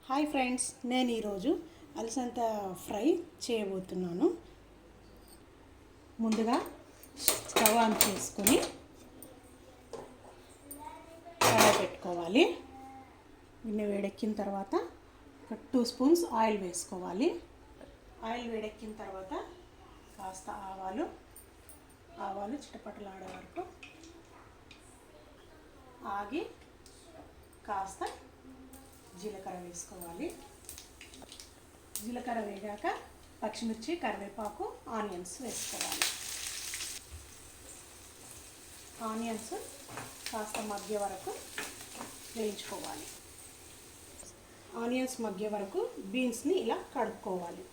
Hi friends, నేను ఈరోజు అలసంద ఫ్రై చేయబోతున్నాను. ముందుగా స్టవ్ ఆన్ చేసుకొని కడాయి పెట్టుకోవాలి. గిన్నె వేడెక్కిన తర్వాత ఒక 2 స్పూన్స్ ఆయిల్ వేసుకోవాలి. ఆయిల్ వేడెక్కిన తర్వాత కాస్త ఆవాలు చిటపటలాడే వరకు ఆగి కాస్త జీలకర్ర వేసుకోవాలి. జీలకర్ర వేగాక పచ్చిమిర్చి, కరివేపాకు, ఆనియన్స్ వేసుకోవాలి. ఆనియన్స్ కాస్త మగ్గే వరకు వేయించుకోవాలి. ఆనియన్స్ మగ్గే వరకు బీన్స్ని ఇలా కడుక్కోవాలి.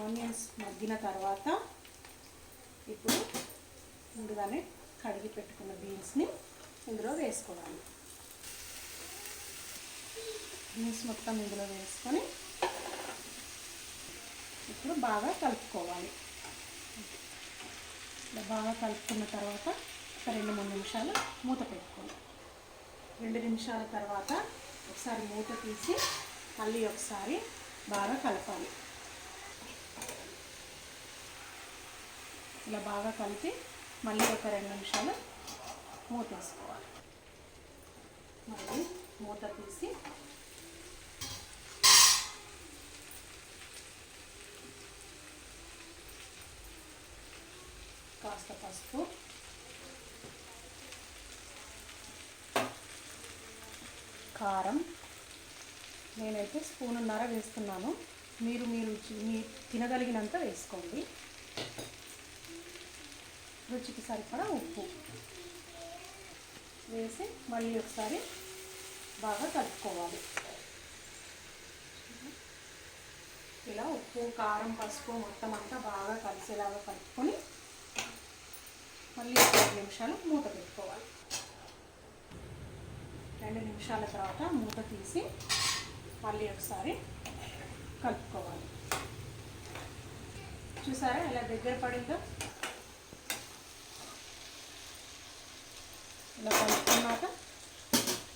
ఆనియన్స్ మగ్గిన తర్వాత ఇప్పుడు ముందుగానే కడిగి పెట్టుకున్న బీన్స్ని ఇందులో వేసుకోవాలి. బీన్స్ మొత్తం ఇందులో వేసుకొని ఇప్పుడు బాగా కలుపుకోవాలి. ఇలా బాగా కలుపుకున్న తర్వాత ఒక 2-3 నిమిషాలు మూత పెట్టుకోవాలి. 2 నిమిషాల తర్వాత ఒకసారి మూత తీసి మళ్ళీ ఒకసారి బాగా కలపాలి. ఇలా బాగా కలిపి మళ్ళీ ఒక 2 నిమిషాలు మూత వేసుకోవాలి. మళ్ళీ మూత తీసి కాస్త పసుపు, కారం నేనైతే 1.5 స్పూన్ వేస్తున్నాను. మీరు తినగలిగినంత వేసుకోండి. రుచికి సరిపడా ఉప్పు వేసి మళ్ళీ ఒకసారి బాగా కలుపుకోవాలి. ఇలా ఉప్పు, కారం, పసుపు మొత్తం అంతా బాగా కలిసేలాగా కలుపుకొని మళ్ళీ 2 నిమిషాలు మూత పెట్టుకోవాలి. 2 నిమిషాల తర్వాత మూత తీసి మళ్ళీ ఒకసారి కలుపుకోవాలి. చూసారా ఇలా దగ్గర పడిందో? ఇలా కలుపుకున్నాక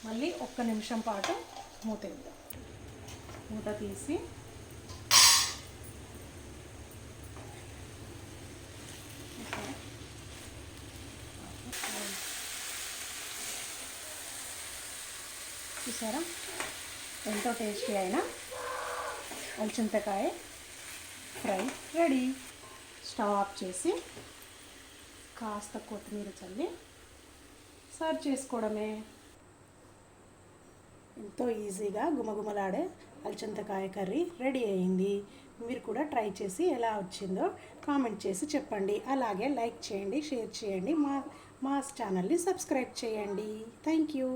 మళ్ళీ 1 నిమిషం పాటు మూత వేద్దాం. మూత తీసి చూసారా ఎంతో టేస్టీ అయిన అలసందకాయ ఫ్రై రెడీ. స్టవ్ ఆఫ్ చేసి కాస్త కొత్తిమీర చల్లి సర్వ్ చేసుకోవడమే. ఎంతో ఈజీగా గుమగుమలాడే అలసందకాయ కర్రీ రెడీ అయింది. మీరు కూడా ట్రై చేసి ఎలా వచ్చిందో కామెంట్ చేసి చెప్పండి. అలాగే లైక్ చేయండి, షేర్ చేయండి, మా ఛానల్ని సబ్స్క్రైబ్ చేయండి. Thank you.